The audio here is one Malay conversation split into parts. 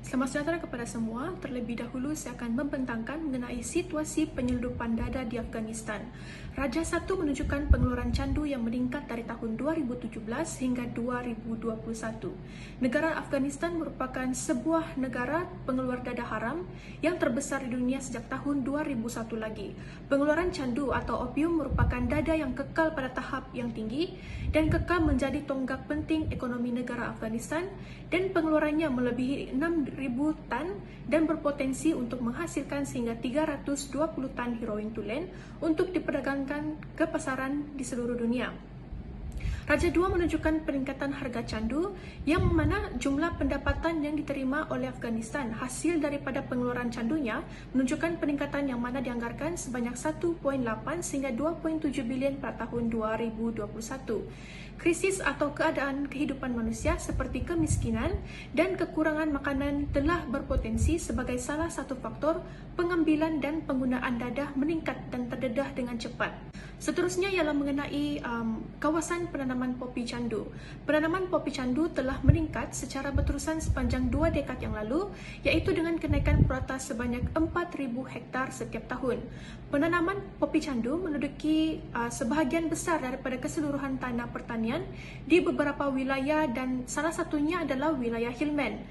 Selamat sejahtera kepada semua. Terlebih dahulu saya akan membentangkan mengenai situasi penyelundupan dada di Afghanistan. Raja 1 menunjukkan pengeluaran candu yang meningkat dari tahun 2017 hingga 2021. Negara Afghanistan merupakan sebuah negara pengeluar dada haram yang terbesar di dunia sejak tahun 2001 lagi. Pengeluaran candu atau opium merupakan dada yang kekal pada tahap yang tinggi dan kekal menjadi tonggak penting ekonomi negara Afghanistan, dan pengeluarannya melebihi 6.000 tan dan berpotensi untuk menghasilkan sehingga 320 tan heroin tulen untuk diperdagangkan ke pasaran di seluruh dunia. Raja 2 menunjukkan peningkatan harga candu yang mana jumlah pendapatan yang diterima oleh Afghanistan hasil daripada pengeluaran candunya menunjukkan peningkatan yang mana dianggarkan sebanyak 1.8 sehingga 2.7 bilion pada tahun 2021. Krisis atau keadaan kehidupan manusia seperti kemiskinan dan kekurangan makanan telah berpotensi sebagai salah satu faktor pengambilan dan penggunaan dadah meningkat dan terdedah dengan cepat. Seterusnya ialah mengenai kawasan penanaman popi candu. Penanaman popi candu telah meningkat secara berterusan sepanjang 2 dekad yang lalu, iaitu dengan kenaikan purata sebanyak 4,000 hektar setiap tahun. Penanaman popi candu menduduki sebahagian besar daripada keseluruhan tanah pertanian di beberapa wilayah dan salah satunya adalah wilayah Helmand.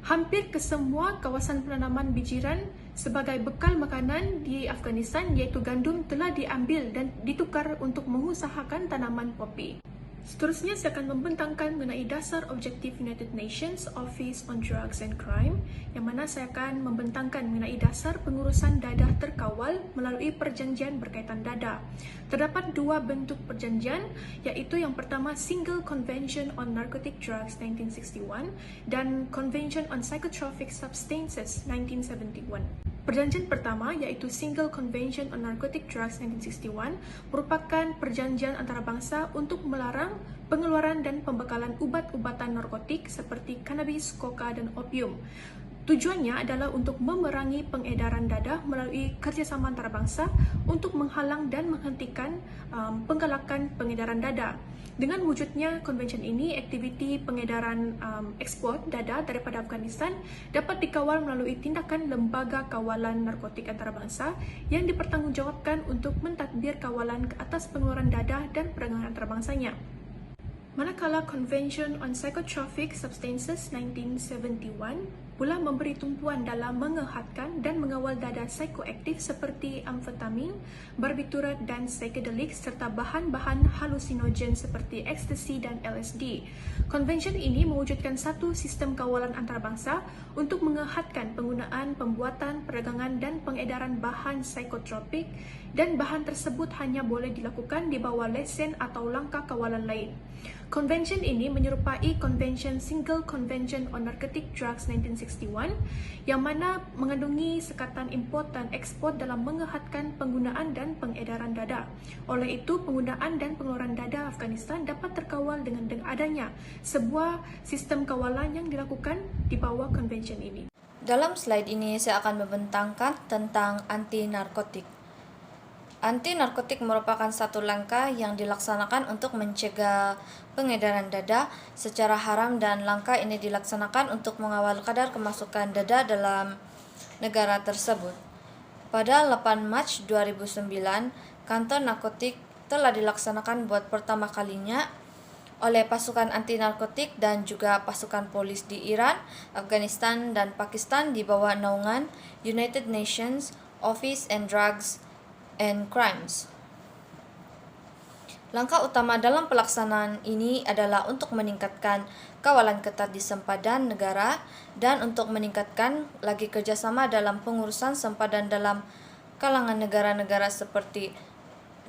Hampir kesemua kawasan penanaman bijiran sebagai bekal makanan di Afghanistan iaitu gandum telah diambil dan ditukar untuk mengusahakan tanaman popi. Seterusnya saya akan membentangkan mengenai dasar objektif United Nations Office on Drugs and Crime, yang mana saya akan membentangkan mengenai dasar pengurusan dadah terkawal melalui perjanjian berkaitan dadah. Terdapat 2 bentuk perjanjian, iaitu yang pertama Single Convention on Narcotic Drugs 1961 dan Convention on Psychotropic Substances 1971. Perjanjian pertama iaitu Single Convention on Narcotic Drugs 1961 merupakan perjanjian antarabangsa untuk melarang pengeluaran dan pembekalan ubat-ubatan narkotik seperti kannabis, koka dan opium. Tujuannya adalah untuk memerangi pengedaran dadah melalui kerjasama antarabangsa untuk menghalang dan menghentikan penggalakan pengedaran dadah. Dengan wujudnya konvensyen ini, aktiviti pengedaran ekspor dadah daripada Afghanistan dapat dikawal melalui tindakan Lembaga Kawalan Narkotik Antarabangsa yang dipertanggungjawabkan untuk mentadbir kawalan ke atas pengeluaran dadah dan perdagangan antarabangsanya. Manakala Convention on Psychotropic Substances 1971 pula memberi tumpuan dalam mengehatkan dan mengawal dadah psikoaktif seperti amfetamin, barbiturat dan psychedelic serta bahan-bahan halusinogen seperti ekstasi dan LSD. Konvensyen ini mewujudkan satu sistem kawalan antarabangsa untuk mengehatkan penggunaan, pembuatan, perdagangan dan pengedaran bahan psikotropik, dan bahan tersebut hanya boleh dilakukan di bawah lesen atau langkah kawalan lain. Konvensyen ini menyerupai Konvensyen Single Convention on Narcotic Drugs 1961 yang mana mengandungi sekatan import dan ekspor dalam mengehatkan penggunaan dan pengedaran dadah. Oleh itu, penggunaan dan pengeluaran dadah Afghanistan dapat terkawal dengan adanya sebuah sistem kawalan yang dilakukan di bawah konvensyen ini. Dalam slide ini saya akan membentangkan tentang anti-narkotik. Anti-narkotik merupakan satu langkah yang dilaksanakan untuk mencegah pengedaran dadah secara haram, dan langkah ini dilaksanakan untuk mengawal kadar kemasukan dadah dalam negara tersebut. Pada 8 Mac 2009, kantor narkotik telah dilaksanakan buat pertama kalinya oleh pasukan anti-narkotik dan juga pasukan polis di Iran, Afghanistan, dan Pakistan di bawah naungan United Nations Office on Drugs and Crimes. Langkah utama dalam pelaksanaan ini adalah untuk meningkatkan kawalan ketat di sempadan negara dan untuk meningkatkan lagi kerjasama dalam pengurusan sempadan dalam kalangan negara-negara seperti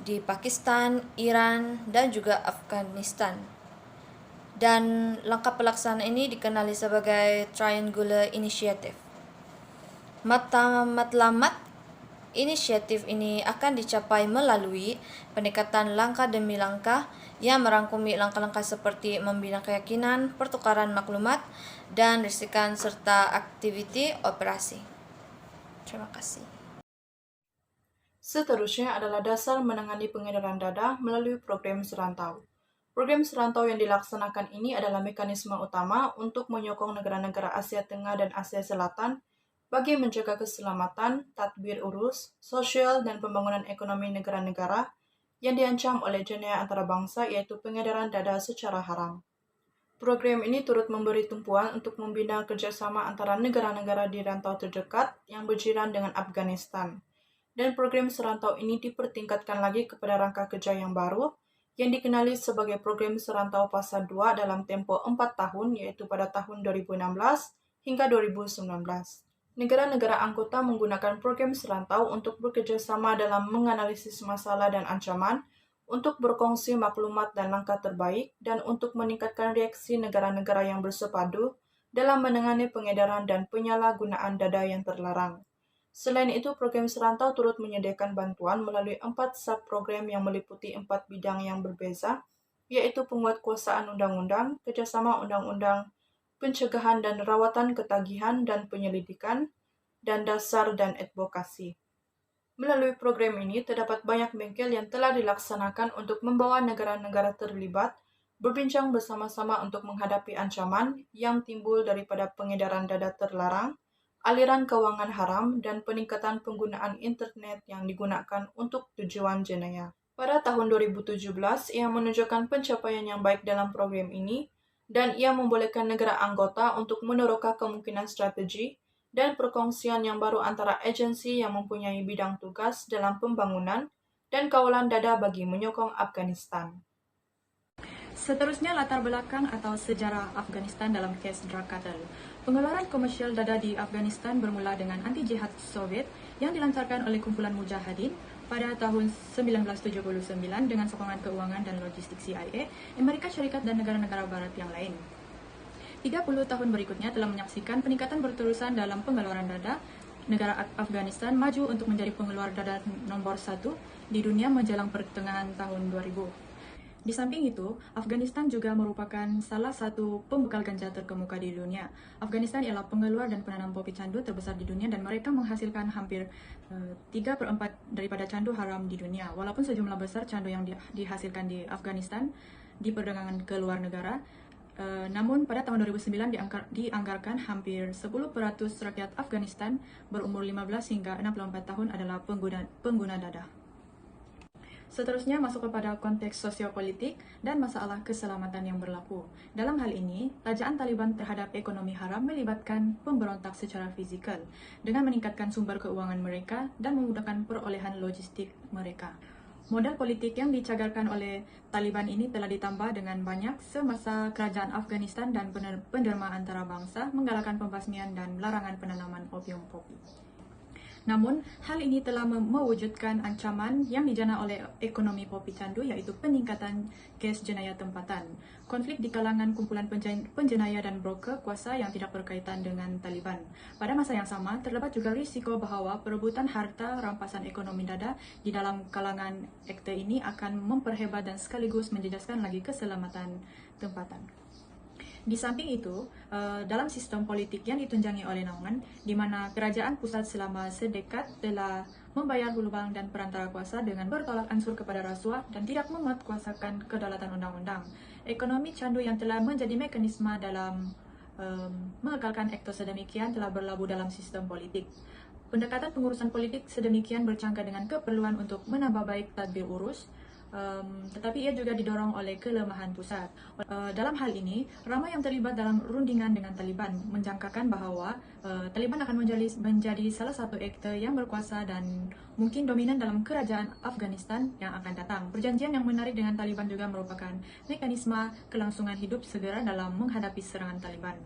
di Pakistan, Iran, dan juga Afghanistan. Dan langkah pelaksanaan ini dikenali sebagai Triangular Initiative. Matlamat inisiatif ini akan dicapai melalui pendekatan langkah demi langkah yang merangkumi langkah-langkah seperti membina keyakinan, pertukaran maklumat, dan risiko serta aktiviti operasi. Terima kasih. Seterusnya adalah dasar menangani pengedaran dadah melalui program serantau. Program serantau yang dilaksanakan ini adalah mekanisme utama untuk menyokong negara-negara Asia Tengah dan Asia Selatan bagi menjaga keselamatan, tadbir urus, sosial, dan pembangunan ekonomi negara-negara yang diancam oleh jenayah antarabangsa yaitu pengedaran dada secara haram. Program ini turut memberi tumpuan untuk membina kerjasama antara negara-negara di rantau terdekat yang berjiran dengan Afghanistan. Dan program serantau ini dipertingkatkan lagi kepada rangka kerja yang baru, yang dikenali sebagai Program Serantau Fasa 2 dalam tempo 4 tahun, yaitu pada tahun 2016 hingga 2019. Negara-negara anggota menggunakan program serantau untuk bekerjasama dalam menganalisis masalah dan ancaman, untuk berkongsi maklumat dan langkah terbaik, dan untuk meningkatkan reaksi negara-negara yang bersepadu dalam menangani pengedaran dan penyalahgunaan dada yang terlarang. Selain itu, program serantau turut menyediakan bantuan melalui 4 subprogram yang meliputi 4 bidang yang berbeza, yaitu penguatkuasaan undang-undang, kerjasama undang-undang, pencegahan dan rawatan ketagihan dan penyelidikan, dan dasar dan advokasi. Melalui program ini, terdapat banyak bengkel yang telah dilaksanakan untuk membawa negara-negara terlibat berbincang bersama-sama untuk menghadapi ancaman yang timbul daripada pengedaran dada terlarang, aliran keuangan haram, dan peningkatan penggunaan internet yang digunakan untuk tujuan jenayah. Pada tahun 2017, ia menunjukkan pencapaian yang baik dalam program ini, dan ia membolehkan negara anggota untuk meneroka kemungkinan strategi dan perkongsian yang baru antara agensi yang mempunyai bidang tugas dalam pembangunan dan kawalan dada bagi menyokong Afghanistan. Seterusnya, latar belakang atau sejarah Afghanistan dalam kes drug cartel. Pengeluaran komersial dada di Afghanistan bermula dengan anti-jihad Soviet yang dilancarkan oleh kumpulan mujahidin pada tahun 1979 dengan sokongan keuangan dan logistik CIA, Amerika Syarikat dan negara-negara barat yang lain. 30 tahun berikutnya telah menyaksikan peningkatan berterusan dalam pengeluaran dada. Negara Afghanistan maju untuk menjadi pengeluar dada nomor 1 di dunia menjelang pertengahan tahun 2000. Di samping itu, Afghanistan juga merupakan salah satu pembekal ganja terkemuka di dunia. Afghanistan ialah pengeluar dan penanam popi candu terbesar di dunia dan mereka menghasilkan hampir 3/4 daripada candu haram di dunia. Walaupun sejumlah besar candu yang dihasilkan di Afghanistan diperdagangkan ke luar negara, namun pada tahun 2009 dianggarkan hampir 10% rakyat Afghanistan berumur 15 hingga 64 tahun adalah pengguna dada. Seterusnya masuk kepada konteks sosiopolitik dan masalah keselamatan yang berlaku. Dalam hal ini, tajaan Taliban terhadap ekonomi haram melibatkan pemberontak secara fizikal dengan meningkatkan sumber keuangan mereka dan memudahkan perolehan logistik mereka. Model politik yang dicagarkan oleh Taliban ini telah ditambah dengan banyak semasa kerajaan Afghanistan dan penderma antarabangsa menggalakkan pembasmian dan larangan penanaman opium popi. Namun, hal ini telah mewujudkan ancaman yang dijana oleh ekonomi popi candu, yaitu peningkatan kes jenayah tempatan, konflik di kalangan kumpulan penjenayah dan broker kuasa yang tidak berkaitan dengan Taliban. Pada masa yang sama, terdapat juga risiko bahawa perebutan harta rampasan ekonomi dada di dalam kalangan aktor ini akan memperhebat dan sekaligus menjejaskan lagi keselamatan tempatan. Di samping itu, dalam sistem politik yang ditunjangi oleh naungan, di mana kerajaan pusat selama sedekad telah membayar hulu bank dan perantara kuasa dengan bertolak ansur kepada rasuah dan tidak menguatkuasakan kedaulatan undang-undang. Ekonomi candu yang telah menjadi mekanisme dalam mengekalkan aktor sedemikian telah berlabuh dalam sistem politik. Pendekatan pengurusan politik sedemikian bercangka dengan keperluan untuk menambah baik tadbir urus, tetapi ia juga didorong oleh kelemahan pusat. Dalam hal ini, ramai yang terlibat dalam rundingan dengan Taliban menjangkakan bahawa Taliban akan menjadi salah satu aktor yang berkuasa dan mungkin dominan dalam kerajaan Afghanistan yang akan datang. Perjanjian yang menarik dengan Taliban juga merupakan mekanisme kelangsungan hidup segera dalam menghadapi serangan Taliban.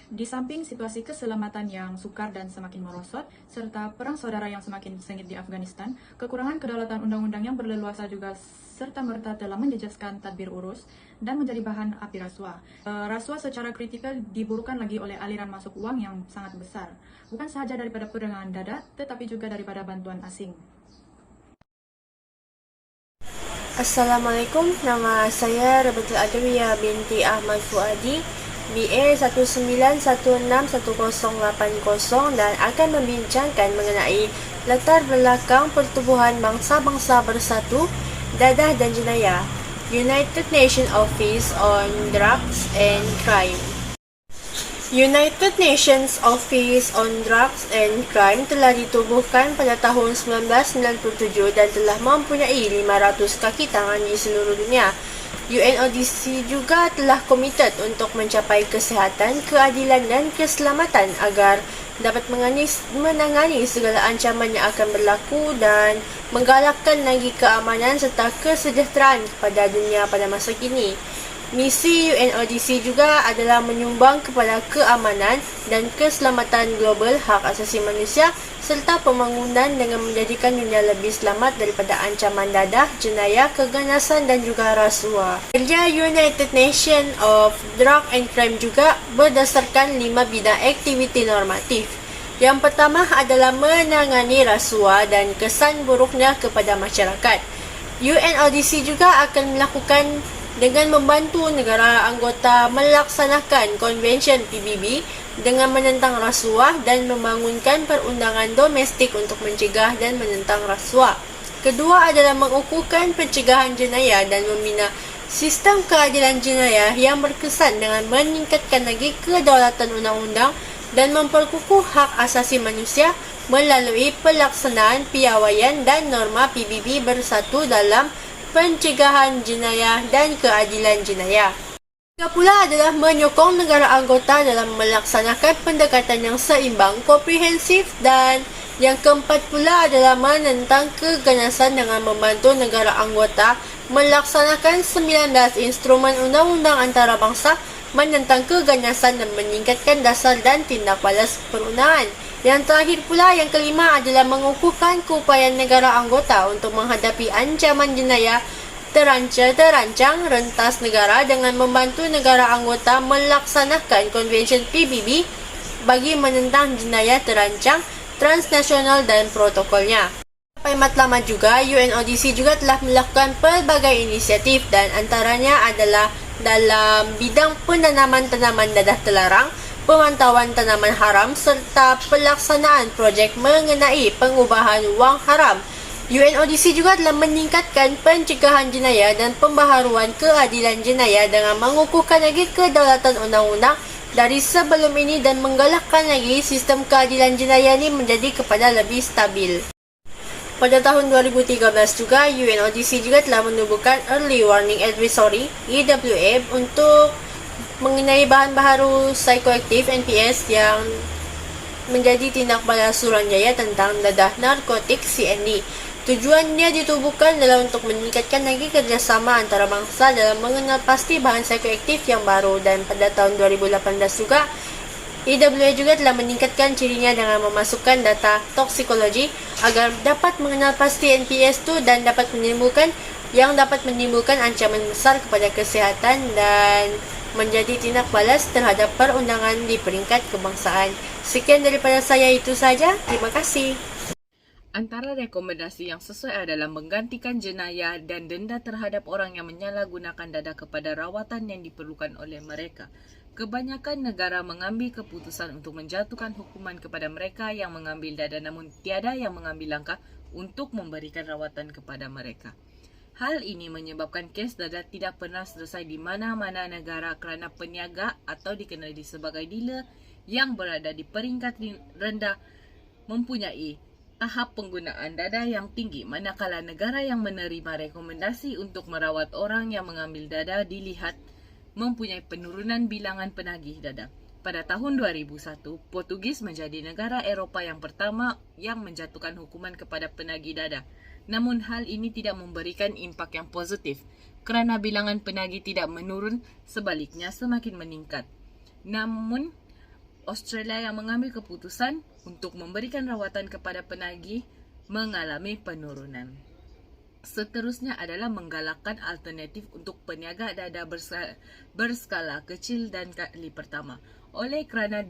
Di samping situasi keselamatan yang sukar dan semakin merosot, serta perang saudara yang semakin sengit di Afghanistan, kekurangan kedaulatan undang-undang yang berleluasa juga serta-merta telah menjejaskan tadbir urus dan menjadi bahan api rasuah. Rasuah secara kritikal diburukan lagi oleh aliran masuk uang yang sangat besar, bukan sahaja daripada perdagangan dada, tetapi juga daripada bantuan asing. Assalamualaikum, nama saya Rebetul Adawiyah binti Ahmad Fuadi, BA 19161080 dan akan membincangkan mengenai latar belakang pertubuhan bangsa-bangsa bersatu, dadah dan jenayah. United Nations Office on Drugs and Crime. United Nations Office on Drugs and Crime telah ditubuhkan pada tahun 1997 dan telah mempunyai 500 kaki tangan di seluruh dunia. UNODC juga telah komited untuk mencapai kesihatan, keadilan dan keselamatan agar dapat menangani segala ancaman yang akan berlaku dan menggalakkan lagi keamanan serta kesejahteraan kepada dunia pada masa kini. Misi UNODC juga adalah menyumbang kepada keamanan dan keselamatan global, hak asasi manusia serta pembangunan dengan menjadikan dunia lebih selamat daripada ancaman dadah, jenayah, keganasan dan juga rasuah. Kerja United Nations of Drug and Crime juga berdasarkan 5 bidang aktiviti normatif. Yang pertama adalah menangani rasuah dan kesan buruknya kepada masyarakat. UNODC juga akan melakukan dengan membantu negara anggota melaksanakan Konvensyen PBB dengan menentang rasuah dan membangunkan perundangan domestik untuk mencegah dan menentang rasuah. Kedua adalah mengukuhkan pencegahan jenayah dan membina sistem keadilan jenayah yang berkesan dengan meningkatkan lagi kedaulatan undang-undang dan memperkukuh hak asasi manusia melalui pelaksanaan piawaian dan norma PBB bersatu dalam pencegahan jenayah dan keadilan jenayah. Ketiga pula adalah menyokong negara anggota dalam melaksanakan pendekatan yang seimbang, komprehensif dan yang keempat pula adalah menentang keganasan dengan membantu negara anggota melaksanakan 19 instrumen undang-undang antarabangsa menentang keganasan dan meningkatkan dasar dan tindak balas perundangan. Yang terakhir pula, yang kelima adalah mengukuhkan keupayaan negara anggota untuk menghadapi ancaman jenayah terancang rentas negara dengan membantu negara anggota melaksanakan Konvensyen PBB bagi menentang jenayah terancang transnasional dan protokolnya. Sampai matlamat juga, UNODC juga telah melakukan pelbagai inisiatif dan antaranya adalah dalam bidang penanaman tanaman dadah terlarang, pemantauan tanaman haram serta pelaksanaan projek mengenai pengubahan wang haram. UNODC juga telah meningkatkan pencegahan jenayah dan pembaharuan keadilan jenayah dengan mengukuhkan lagi kedaulatan undang-undang dari sebelum ini dan menggalakkan lagi sistem keadilan jenayah ini menjadi kepada lebih stabil. Pada tahun 2013 juga, UNODC juga telah menubuhkan Early Warning Advisory (EWA) untuk mengenai bahan baharu psikoaktif NPS yang menjadi tindak balas Suruhanjaya tentang dadah narkotik CND. Tujuannya ditubuhkan adalah untuk meningkatkan lagi kerjasama antarabangsa dalam mengenal pasti bahan psikoaktif yang baru dan pada tahun 2018 juga EWA juga telah meningkatkan cirinya dengan memasukkan data toksikologi agar dapat mengenal pasti NPS itu dan dapat menimbulkan ancaman besar kepada kesihatan dan menjadi tindak balas terhadap perundangan di peringkat kebangsaan. Sekian daripada saya, itu saja. Terima kasih. Antara rekomendasi yang sesuai adalah menggantikan jenayah dan denda terhadap orang yang menyalahgunakan dadah kepada rawatan yang diperlukan oleh mereka. Kebanyakan negara mengambil keputusan untuk menjatuhkan hukuman kepada mereka yang mengambil dadah, namun tiada yang mengambil langkah untuk memberikan rawatan kepada mereka. Hal ini menyebabkan kes dadah tidak pernah selesai di mana-mana negara kerana peniaga atau dikenali sebagai dealer yang berada di peringkat rendah mempunyai tahap penggunaan dadah yang tinggi, manakala negara yang menerima rekomendasi untuk merawat orang yang mengambil dadah dilihat mempunyai penurunan bilangan penagih dadah. Pada tahun 2001, Portugis menjadi negara Eropah yang pertama yang menjatuhkan hukuman kepada penagih dadah. Namun hal ini tidak memberikan impak yang positif kerana bilangan penagih tidak menurun, sebaliknya semakin meningkat. Namun, Australia yang mengambil keputusan untuk memberikan rawatan kepada penagih mengalami penurunan. Seterusnya adalah menggalakkan alternatif untuk peniaga dadah berskala kecil dan kali pertama. Oleh kerana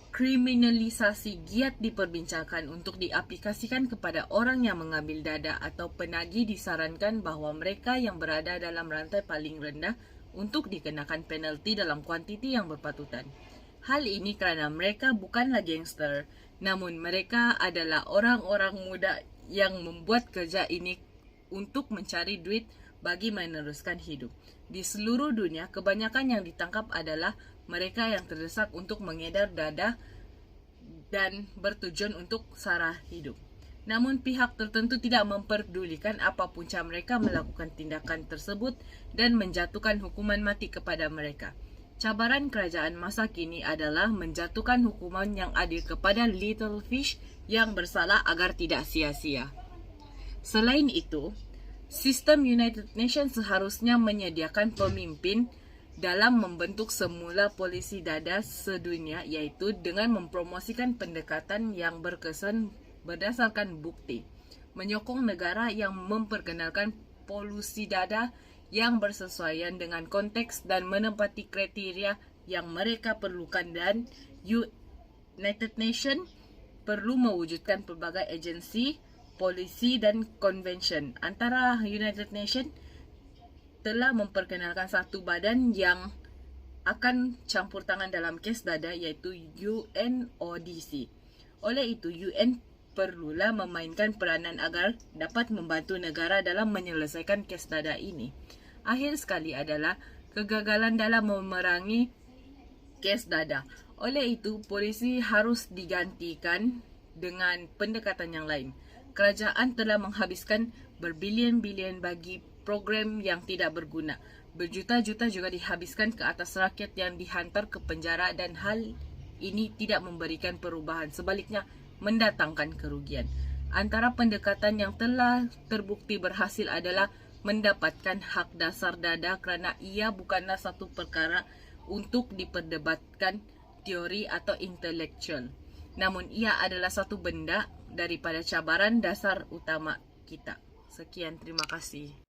kriminalisasi giat diperbincangkan untuk diaplikasikan kepada orang yang mengambil dadah atau penagih, disarankan bahawa mereka yang berada dalam rantai paling rendah untuk dikenakan penalti dalam kuantiti yang berpatutan. Hal ini kerana mereka bukanlah gangster, namun mereka adalah orang-orang muda yang membuat kerja ini untuk mencari duit bagi meneruskan hidup. Di seluruh dunia, kebanyakan yang ditangkap adalah mereka yang terdesak untuk mengedar dada dan bertujuan untuk sara hidup. Namun pihak tertentu tidak memperdulikan apa punca mereka melakukan tindakan tersebut dan menjatuhkan hukuman mati kepada mereka. Cabaran kerajaan masa kini adalah menjatuhkan hukuman yang adil kepada Little Fish yang bersalah agar tidak sia-sia. Selain itu, sistem United Nations seharusnya menyediakan pemimpin dalam membentuk semula polisi dada sedunia, iaitu dengan mempromosikan pendekatan yang berkesan berdasarkan bukti, menyokong negara yang memperkenalkan polusi dada yang bersesuaian dengan konteks dan menempati kriteria yang mereka perlukan, dan United Nations perlu mewujudkan pelbagai agensi, polisi dan konvensyen. Antara United Nations telah memperkenalkan satu badan yang akan campur tangan dalam kes dada, iaitu UNODC. Oleh itu, UN perlulah memainkan peranan agar dapat membantu negara dalam menyelesaikan kes dada ini. Akhir sekali adalah kegagalan dalam memerangi kes dada. Oleh itu, polisi harus digantikan dengan pendekatan yang lain. Kerajaan telah menghabiskan berbilion-bilion bagi program yang tidak berguna. Berjuta-juta juga dihabiskan ke atas rakyat yang dihantar ke penjara, dan hal ini tidak memberikan perubahan, sebaliknya mendatangkan kerugian. Antara pendekatan yang telah terbukti berhasil adalah mendapatkan hak dasar dada kerana ia bukanlah satu perkara untuk diperdebatkan teori atau intelektual. Namun ia adalah satu benda daripada cabaran dasar utama kita. Sekian, terima kasih.